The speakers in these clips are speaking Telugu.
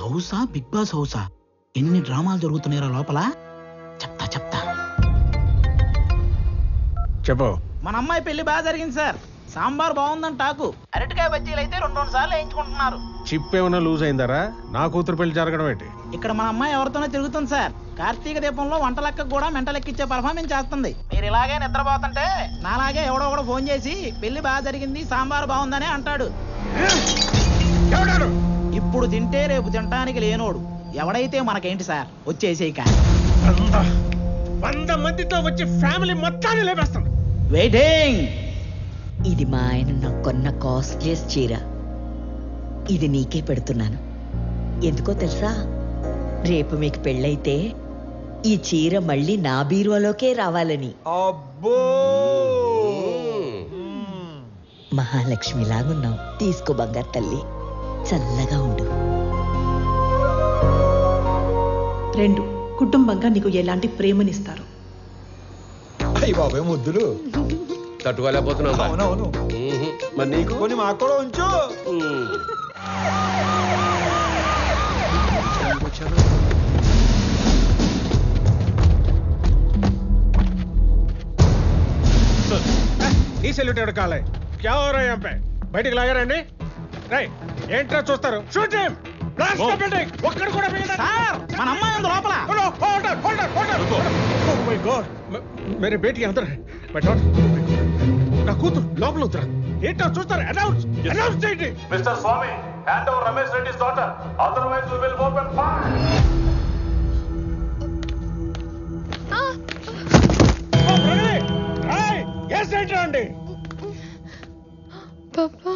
హౌసా బిగ్ బాస్ హౌసా? ఎన్ని డ్రామాలు జరుగుతున్నాయో లోపల. చెప్తా చెప్పు. మన అమ్మాయి పెళ్లి బాగా జరిగింది సార్. సాంబార్ బాగుందని టాకు. అరటికాయ బజ్జీలు అయితే 2 సార్లు వేయించుకుంటున్నారు. చిప్ ఏమైనా లూజ్ అయిందరా? నా కూతురు పెళ్లి జరగడం ఏంటి? ఇక్కడ మన అమ్మాయి ఎవరితోనే తిరుగుతుంది సార్. కార్తీక దీపంలో వంట లెక్క కూడా మెంటలెక్కిచ్చే పర్ఫార్మెన్స్ చేస్తుంది. మీరు ఇలాగే నిద్రపోతుంటే నాలాగే ఎవడో ఒకడు ఫోన్ చేసి పెళ్లి బాగా జరిగింది, సాంబార్ బాగుందని అంటాడు. ఇప్పుడు తింటే రేపు తినడానికి లేనోడు. ఎవడైతే మనకేంటి సార్, వచ్చేసేయక. 100 మందితో వచ్చి ఫ్యామిలీ మొత్తాన్ని లేపేస్తాం. వెయిటింగ్. ఇది మా ఆయన నాకు కొన్న కాస్ట్లీయెస్ట్ చీర. ఇది నీకే పెడుతున్నాను. ఎందుకో తెలుసా? రేపు మీకు పెళ్ళైతే ఈ చీర మళ్ళీ నా బీరువాలోకే రావాలని. అబ్బో, మహాలక్ష్మిలాగున్నావు. తీసుకో బంగారు తల్లి, చల్లగా ఉండు. 2 కుటుంబంగా నీకు ఎలాంటి ప్రేమనిస్తారు? అయ్యి బాబాయ్ ముద్దులు తట్టుకోలేకపోతున్నాం. అవునవును. మరి నీకు కొన్ని మాకు కూడా ఉంచు. ఈ సెల్యూట్ ఎవరు కాలే? క్యా హో రहा है यहाँ पे? బయటికి లాగారండి. రై, ఏంట్రా చూస్తారు? Shoot him. Blast the building. ఒక్కడు కూడా మిగలదు. సార్, మన అమ్మాయి ఉంది లోపల. ఓ మై గాడ్, మేరే బేటీ అందర్ హై. మై డాటర్, నా కూతురు లోపల ఉందిరా. ఏంట్రా చూస్తారు? అనౌన్స్ చేయండి. Mister Swami, hand over Ramesh Reddy's daughter, otherwise we will open fire. ఓ ప్రణయ్, రై, ఎస్ ఏంట్రా అండి? పాపా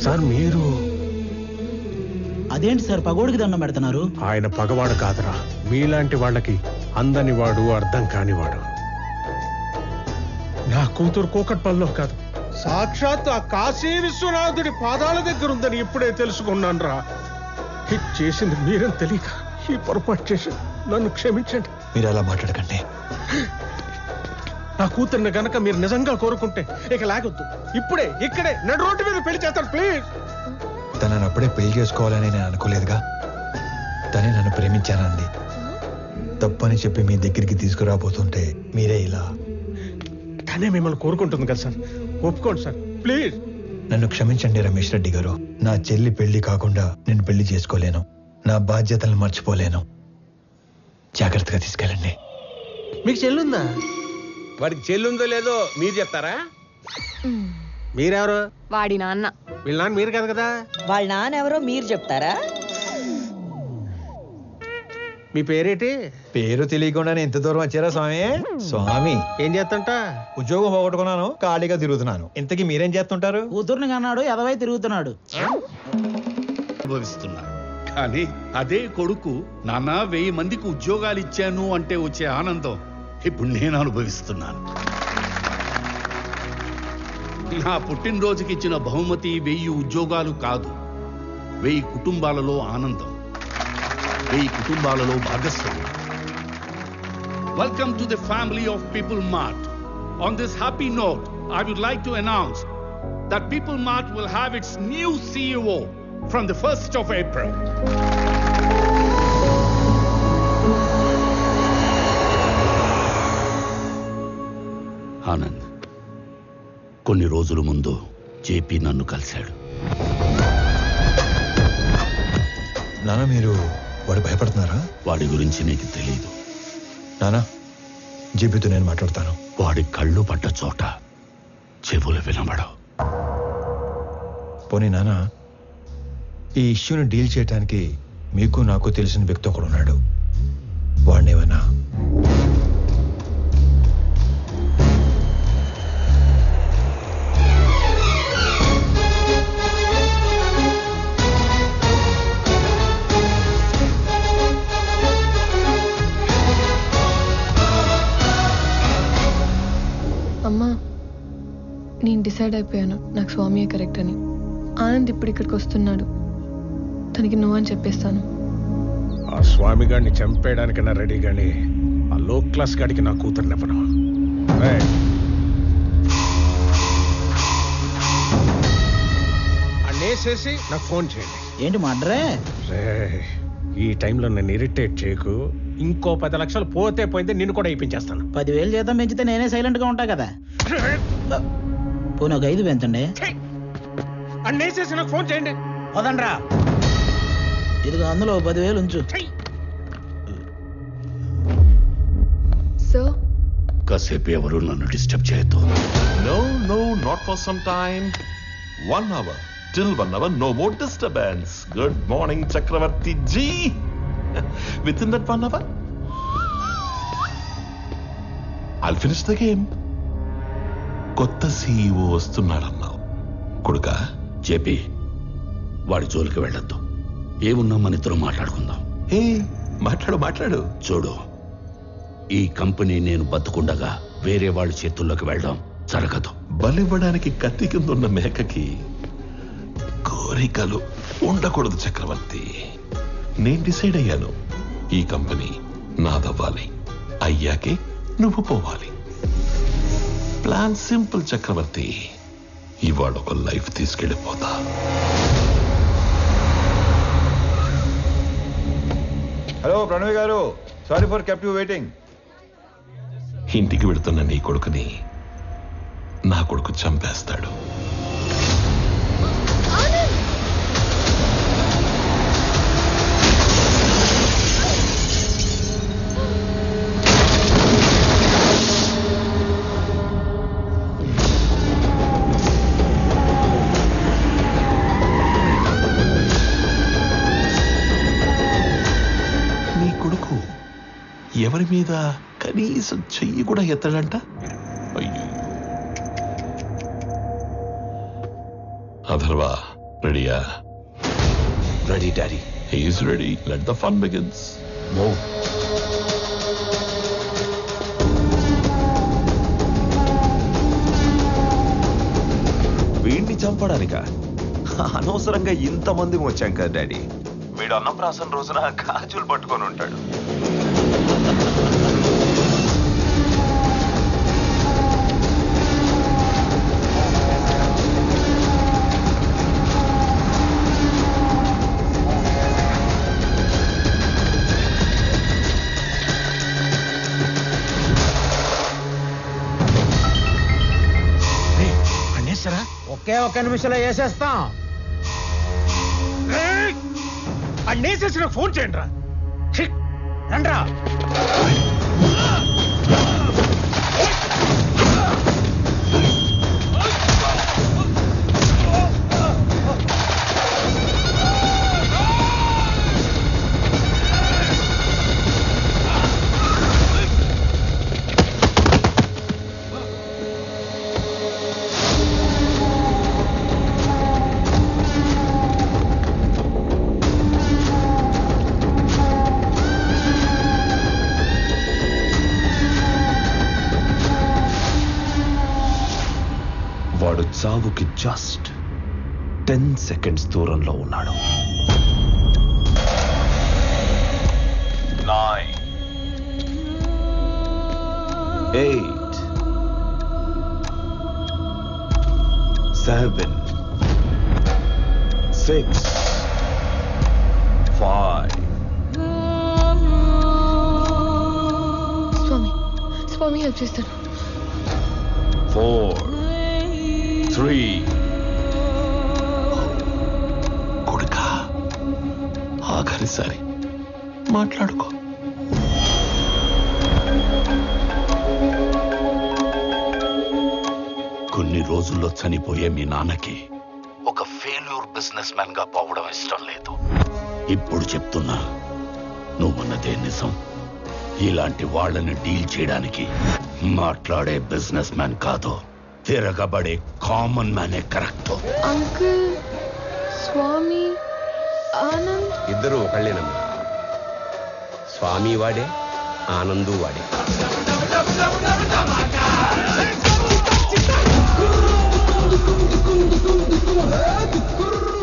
సార్, మీరు అదేంటి సార్ పగోడికి దండం పెడుతున్నారు? ఆయన పగవాడు కాదురా. మీలాంటి వాళ్ళకి అందని వాడు, అర్థం కానివాడు. నా కూతురు కూకట్పల్లిలో కాదు, సాక్షాత్ ఆ కాశీ విశ్వనాథుడి పాదాల దగ్గర ఉందని ఇప్పుడే తెలుసుకున్నాను రా. ఇది చేసింది మీరని తెలియక ఈ పొరపాటు చేసి నన్ను క్షమించండి. మీరు అలా మాట్లాడకండి. నా కూతుర్ని గనక మీరు నిజంగా కోరుకుంటే ఇక లాగొద్దు. ఇప్పుడే ఇక్కడే నడు రోడ్డు మీద పెళ్లి చేస్తాను ప్లీజ్. తనని అప్పుడే పెళ్లి చేసుకోవాలని నేను అనుకోలేదుగా. తనే నన్ను ప్రేమించానంది. తప్పని చెప్పి మీ దగ్గరికి తీసుకురాబోతుంటే మీరే ఇలా. తనే మిమ్మల్ని కోరుకుంటుంది కదా సార్, ఒప్పుకోండి సార్ ప్లీజ్. నన్ను క్షమించండి రమేష్ రెడ్డి గారు. నా చెల్లి పెళ్లి కాకుండా నేను పెళ్లి చేసుకోలేను. నా బాధ్యతలను మర్చిపోలేను. జాగ్రత్తగా తీసుకెళ్ళండి. మీకు చెల్లుందా? వాడికి చెల్లుందో లేదో మీరు చెప్తారా? మీరెవరు? వాడి నాన్న. వీళ్ళ నాన్న మీరు కాదు కదా. వాళ్ళ నాన్నెవరో మీరు చెప్తారా? మీ పేరేంటి? పేరు తెలియకుండానే ఇంత దూరం వచ్చారా స్వామి? స్వామి ఏం చేస్తుంట? ఉద్యోగం పోగొట్టుకున్నాను, ఖాళీగా తిరుగుతున్నాను. ఇంతకీ మీరేం చేస్తుంటారు? కూతుర్ని కన్నాడు, ఎదవై తిరుగుతున్నాడు. అనుభవిస్తున్నారు. కానీ అదే కొడుకు నాన్న 1000 మందికి ఉద్యోగాలు ఇచ్చాను అంటే వచ్చే ఆనందం ఇప్పుడు నేను అనుభవిస్తున్నాను. నా పుట్టినరోజుకి ఇచ్చిన బహుమతి 1000 ఉద్యోగాలు కాదు, 1000 కుటుంబాలలో ఆనందం, 1000 కుటుంబాలలో భాగస్వామ్యం. Welcome to the family of people mart. On this happy note, I would like to announce that People Mart will have its new CEO from the 1st of April. Anand, కొన్ని రోజుల ముందు జేపీ నన్ను కలిశాడు. నాన్న, మీరు వాడు భయపడుతున్నారా? వాడి గురించి నీకు తెలీదు. నానా, జేపీతో నేను మాట్లాడతాను. వాడి కళ్ళు పడ్డ చోట చెవులు వినబడవు. పోనీ నాన్న, ఈ ఇష్యూని డీల్ చేయడానికి మీకు నాకు తెలిసిన వ్యక్తి ఒకడు ఉన్నాడు. వాడినేమన్నా అమ్మా, నేను డిసైడ్ అయిపోయాను, నాకు స్వామియే కరెక్ట్ అని. ఆనంద్ ఇప్పుడు ఇక్కడికి వస్తున్నాడు, తనకి నువ్వు అని చెప్పేస్తాను. ఆ స్వామి గారిని చంపేయడానికైనా రెడీ గాని ఆ లో క్లాస్ గాడికి నా కూతుర్నివ్వను. అన్నేసేసి నాకు ఫోన్ చేయండి. ఏంటి మడ్రే? ఈ టైంలో నన్ను ఇరిటేట్ చేయకు. ఇంకో 10 లక్షలు పోతే పోయింది, నిన్ను కూడా ఇప్పించేస్తాను. 10,000 జీతం పెంచితే నేనే సైలెంట్ గా ఉంటా కదా. పోనీ ఒక 5 పెంచండి. అన్నేసేసి నాకు ఫోన్ చేయండి. వదండ్రా, ఇదిగో అందులో 10,000 ఉంచు. సో కాసేపు ఎవరు నన్ను డిస్టర్బ్ చేయొద్దు. No, not for some time. 1 hour. Till 1 hour, no more disturbance. Good morning, Chakravarti ji. Within that 1 hour, I'll finish the game. కొత్త CEO వస్తున్నాడన్నావు కొడుకా. జేపీ, వాడి జోలికి వెళ్ళొద్దు. ఏమున్నా మన ఇద్దరం మాట్లాడుకుందాం. మాట్లాడు. చూడు, ఈ కంపెనీ నేను బతుకుండగా వేరే వాళ్ళ చేతుల్లోకి వెళ్ళడం జరగదు. బలివ్వడానికి కత్తి కింద ఉన్న మేకకి కోరికలు ఉండకూడదు చక్రవర్తి. నేను డిసైడ్ అయ్యాను, ఈ కంపెనీ నాదవ్వాలి. అయ్యాకే నువ్వు పోవాలి. ప్లాన్ సింపుల్ చక్రవర్తి. ఇవాళ ఒక లైఫ్ తీసుకెళ్ళిపోతా. హలో ప్రణవి గారు, sorry for kept you waiting. ఇంటికి వెళుతున్న నీ కొడుకుని నా కొడుకు చంపేస్తాడు. నీ కొడుకు ఎవరి మీద కనీసం చెయ్యి కూడా ఎత్తడంట. అయ్యో. అథర్వా, రెడీయా? Ready daddy. He's ready. Let the fun begins. Move. వీడిని చంపడానిక అనవసరంగా ఇంతమంది వచ్చాం కదా డాడీ. వీడు అన్నప్రాసన రోజున గాజులు పట్టుకొని ఉంటాడు. ఒకే 1 నిమిషంలో వేసేస్తాం. అన్నేసేసి నాకు ఫోన్ చేయండి రా. రండ్రా. వాడు చావుకి జస్ట్ 10 సెకండ్స్ దూరంలో ఉన్నాడు. 9, 8, 7, 6, 5. స్వామి హెల్ప్ చేస్తాడు. 4, 3. కొడుకా, ఆఖరిసారి మాట్లాడుకో. కొన్ని రోజుల్లో చనిపోయే మీ నాన్నకి ఒక ఫెయిల్యూర్ బిజినెస్ మ్యాన్ గా పోవడం ఇష్టం లేదు. ఇప్పుడు చెప్తున్నా, నువ్వున్నదే నిజం. ఇలాంటి వాళ్ళని డీల్ చేయడానికి మాట్లాడే బిజినెస్ మ్యాన్ కాదు, తిరగబడే కామన్ మ్యానే కరెక్ట్. అంకుల్, స్వామి, ఆనంద్ ఇద్దరు ఒకళ్ళేనమ్మా. స్వామి వాడే, ఆనందు వాడే.